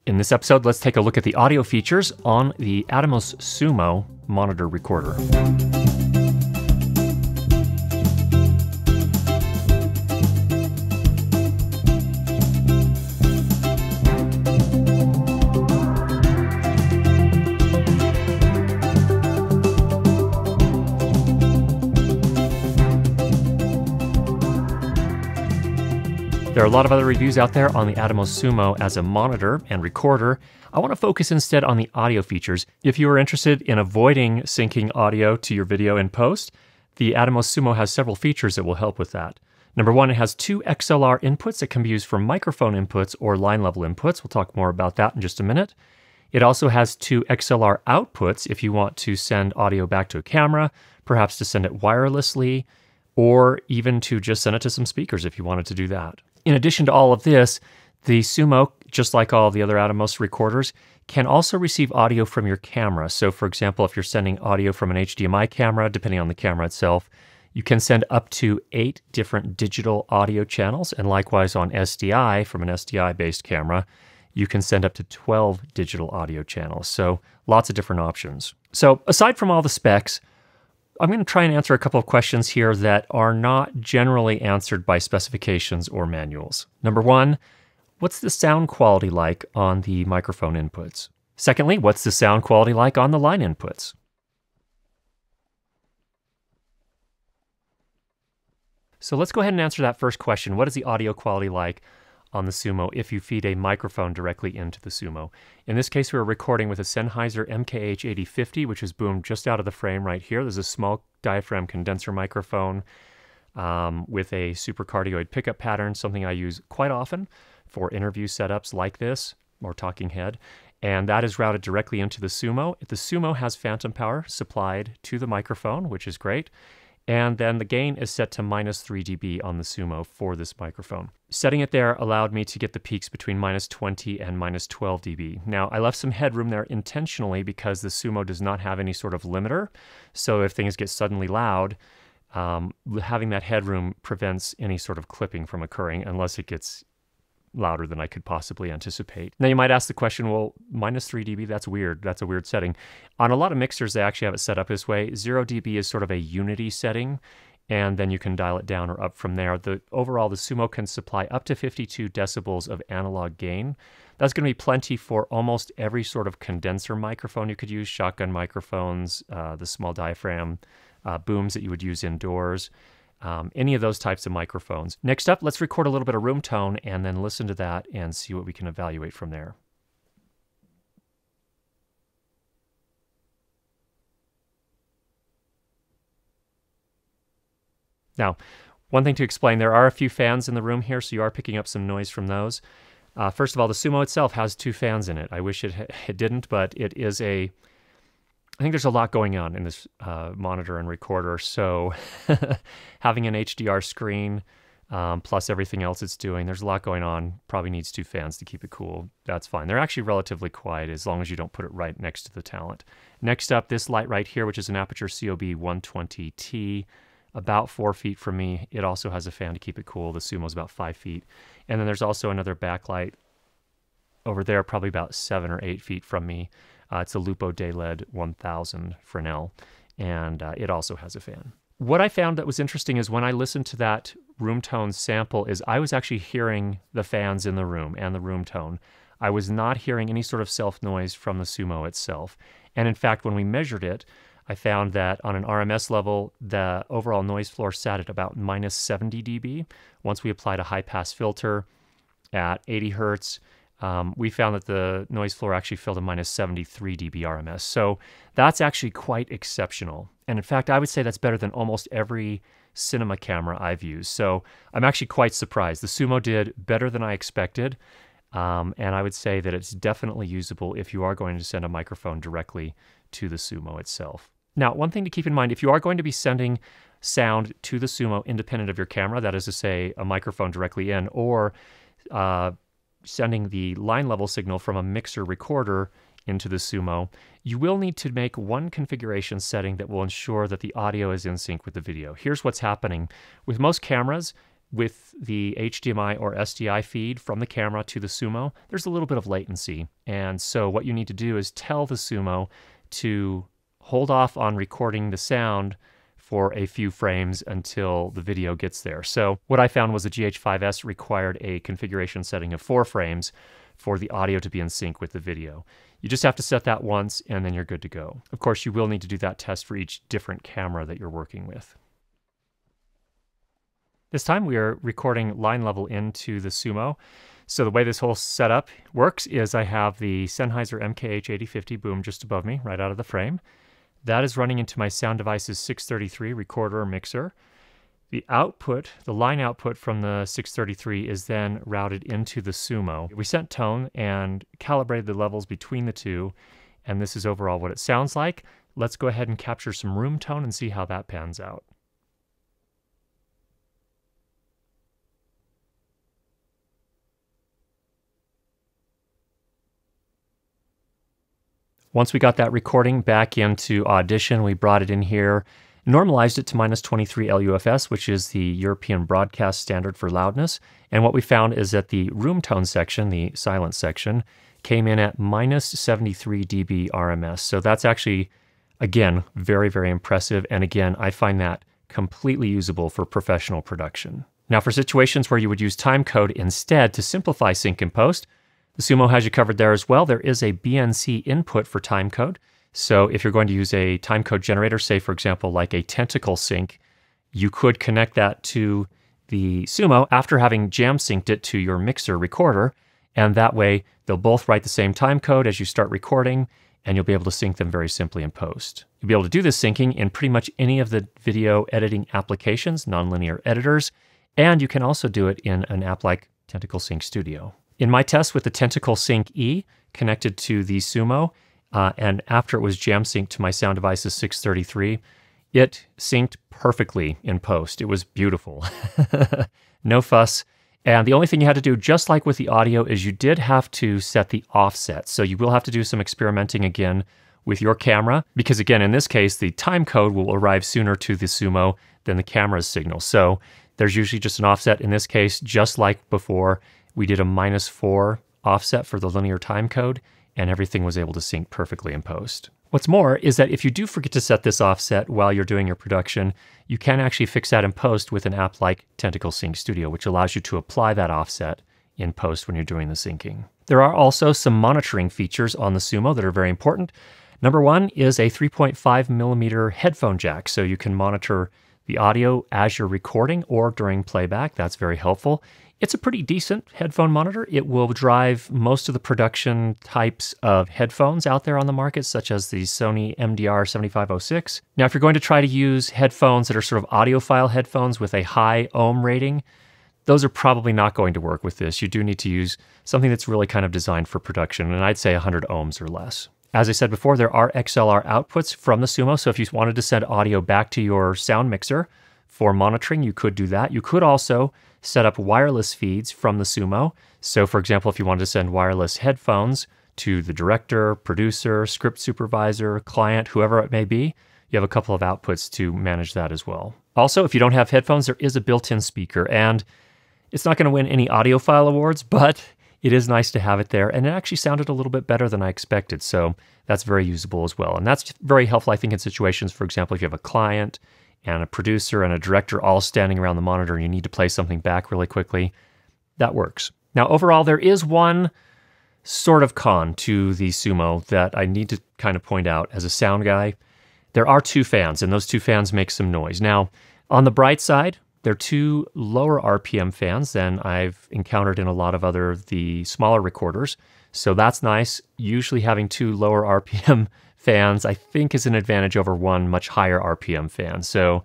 In this episode, let's take a look at the audio features on the ATOMOS SUMO monitor recorder. There are a lot of other reviews out there on the ATOMOS SUMO as a monitor and recorder. I want to focus instead on the audio features. If you are interested in avoiding syncing audio to your video in post, the ATOMOS SUMO has several features that will help with that. Number one, it has two Xlr inputs that can be used for microphone inputs or line level inputs. We'll talk more about that in just a minute. It also has two Xlr outputs if you want to send audio back to a camera, perhaps to send it wirelessly, or even to just send it to some speakers if you wanted to do that. In addition to all of this, the SUMO, just like all the other ATOMOS recorders, can also receive audio from your camera. So for example, if you're sending audio from an HDMI camera, depending on the camera itself, you can send up to 8 different digital audio channels. And likewise on SDI, from an SDI-based camera, you can send up to 12 digital audio channels. So lots of different options. So aside from all the specs, I'm going to try and answer a couple of questions here that are not generally answered by specifications or manuals. Number one, what's the sound quality like on the microphone inputs? Secondly, what's the sound quality like on the line inputs? So let's go ahead and answer that first question. What is the audio quality like on the SUMO if you feed a microphone directly into the SUMO? In this case, we're recording with a Sennheiser MKH8050, which is boomed just out of the frame right here. There's a small diaphragm condenser microphone with a supercardioid pickup pattern, something I use quite often for interview setups like this, or talking head. And that is routed directly into the SUMO. The SUMO has phantom power supplied to the microphone, which is great. And then the gain is set to -3 dB on the SUMO for this microphone. Setting it there allowed me to get the peaks between -20 and -12 dB. Now, I left some headroom there intentionally because the SUMO does not have any sort of limiter. So if things get suddenly loud, having that headroom prevents any sort of clipping from occurring unless it gets louder than I could possibly anticipate. Now you might ask the question, well, -3 dB, that's weird. That's a weird setting. On a lot of mixers, they actually have it set up this way. 0 dB is sort of a unity setting, and then you can dial it down or up from there. Overall, the SUMO can supply up to 52 decibels of analog gain. That's going to be plenty for almost every sort of condenser microphone you could use, shotgun microphones, the small diaphragm booms that you would use indoors. Any of those types of microphones. Next up, let's record a little bit of room tone and then listen to that and see what we can evaluate from there. Now, one thing to explain, there are a few fans in the room here, so you are picking up some noise from those. First of all, the SUMO itself has 2 fans in it. I wish it didn't, but it is I think there's a lot going on in this monitor and recorder, so having an HDR screen plus everything else it's doing, there's a lot going on. Probably needs 2 fans to keep it cool. That's fine. They're actually relatively quiet as long as you don't put it right next to the talent. Next up, this light right here, which is an Aperture COB 120T, about 4 feet from me. It also has a fan to keep it cool. The SUMO's about 5 feet. And then there's also another backlight over there, probably about 7 or 8 feet from me. It's a Lupo Dayled 1000 Fresnel, and it also has a fan. What I found that was interesting is when I listened to that room tone sample is I was actually hearing the fans in the room and the room tone. I was not hearing any sort of self-noise from the SUMO itself. And in fact, when we measured it, I found that on an RMS level, the overall noise floor sat at about -70 dB. Once we applied a high-pass filter at 80 hertz, we found that the noise floor actually filled a -73 dB RMS. So that's actually quite exceptional. And in fact, I would say that's better than almost every cinema camera I've used. So I'm actually quite surprised. The SUMO did better than I expected. And I would say that it's definitely usable if you are going to send a microphone directly to the SUMO itself. Now, one thing to keep in mind, if you are going to be sending sound to the SUMO independent of your camera, that is to say a microphone directly in, or sending the line level signal from a mixer recorder into the SUMO, you will need to make one configuration setting that will ensure that the audio is in sync with the video. Here's what's happening. With most cameras, with the HDMI or SDI feed from the camera to the Sumo, there's a little bit of latency. And so what you need to do is tell the Sumo to hold off on recording the sound for a few frames until the video gets there. So what I found was the GH5S required a configuration setting of 4 frames for the audio to be in sync with the video. You just have to set that once and then you're good to go. Of course, you will need to do that test for each different camera that you're working with. This time we are recording line level into the Sumo. So the way this whole setup works is I have the Sennheiser MKH8050 boom just above me, right out of the frame. That is running into my Sound Devices 633 recorder or mixer. The output, the line output from the 633 is then routed into the Sumo. We sent tone and calibrated the levels between the two, and this is overall what it sounds like. Let's go ahead and capture some room tone and see how that pans out. Once we got that recording back into Audition, we brought it in here, normalized it to -23 LUFS, which is the European broadcast standard for loudness. And what we found is that the room tone section, the silence section, came in at -73 dB RMS. So that's actually, again, very, very impressive. And again, I find that completely usable for professional production. Now, for situations where you would use timecode instead to simplify sync and post, the Sumo has you covered there as well. There is a BNC input for timecode. So if you're going to use a timecode generator, say for example, like a Tentacle sync, you could connect that to the Sumo after having jam synced it to your mixer recorder. And that way they'll both write the same timecode as you start recording, and you'll be able to sync them very simply in post. You'll be able to do this syncing in pretty much any of the video editing applications, nonlinear editors, and you can also do it in an app like Tentacle Sync Studio. In my test with the Tentacle Sync E connected to the Sumo, and after it was jam synced to my Sound Devices 633, it synced perfectly in post. It was beautiful. No fuss. And the only thing you had to do, just like with the audio, is you did have to set the offset. So you will have to do some experimenting again with your camera, because again, in this case, the timecode will arrive sooner to the Sumo than the camera's signal. So there's usually just an offset. In this case, just like before, we did a -4 offset for the linear timecode, and everything was able to sync perfectly in post. What's more is that if you do forget to set this offset while you're doing your production, you can actually fix that in post with an app like Tentacle Sync Studio, which allows you to apply that offset in post when you're doing the syncing. There are also some monitoring features on the Sumo that are very important. Number one is a 3.5mm headphone jack, so you can monitor the audio as you're recording or during playback. That's very helpful. It's a pretty decent headphone monitor. It will drive most of the production types of headphones out there on the market, such as the Sony MDR 7506. Now, if you're going to try to use headphones that are sort of audiophile headphones with a high ohm rating, those are probably not going to work with this. You do need to use something that's really kind of designed for production, and I'd say 100 ohms or less. As I said before, there are Xlr outputs from the Sumo, so if you wanted to send audio back to your sound mixer for monitoring, you could do that. You could also set up wireless feeds from the Sumo. So for example, if you wanted to send wireless headphones to the director, producer, script supervisor, client, whoever it may be, you have a couple of outputs to manage that as well. Also, if you don't have headphones, there is a built-in speaker, and it's not going to win any audiophile awards, but it is nice to have it there, and it actually sounded a little bit better than I expected, so that's very usable as well. And that's very helpful, I think, in situations, for example, if you have a client and a producer and a director all standing around the monitor and you need to play something back really quickly, that works. Now, overall, there is one sort of con to the Sumo that I need to kind of point out as a sound guy. There are 2 fans, and those 2 fans make some noise. Now, on the bright side, they're 2 lower RPM fans than I've encountered in a lot of the smaller recorders. So that's nice. Usually having 2 lower RPM fans, I think, is an advantage over 1 much higher RPM fan. So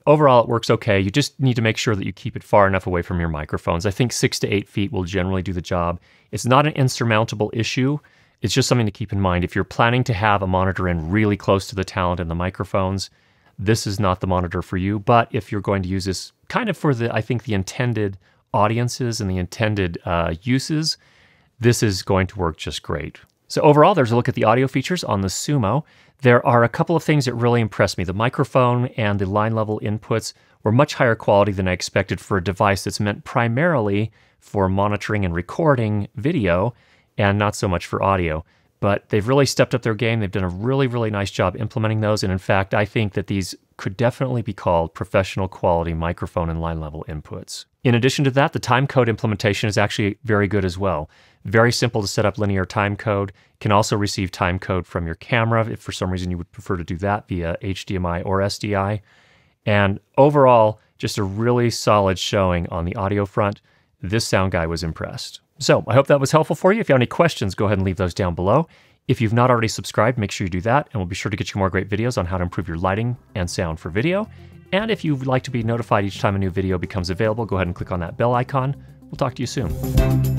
overall, it works okay. You just need to make sure that you keep it far enough away from your microphones. I think 6 to 8 feet will generally do the job. It's not an insurmountable issue. It's just something to keep in mind. If you're planning to have a monitor in really close to the talent and the microphones, this is not the monitor for you. But if you're going to use this kind of for I think the intended audiences and the intended uses, this is going to work just great. So overall, there's a look at the audio features on the Sumo. There are a couple of things that really impressed me. The microphone and the line level inputs were much higher quality than I expected for a device that's meant primarily for monitoring and recording video and not so much for audio. But they've really stepped up their game. They've done a really, really nice job implementing those. And in fact, I think that these could definitely be called professional quality microphone and line level inputs. In addition to that, the timecode implementation is actually very good as well. Very simple to set up linear timecode. Can also receive timecode from your camera if for some reason you would prefer to do that via HDMI or SDI. And overall, just a really solid showing on the audio front. This sound guy was impressed. So I hope that was helpful for you. If you have any questions, go ahead and leave those down below. If you've not already subscribed, make sure you do that, and we'll be sure to get you more great videos on how to improve your lighting and sound for video. And if you'd like to be notified each time a new video becomes available, go ahead and click on that bell icon. We'll talk to you soon.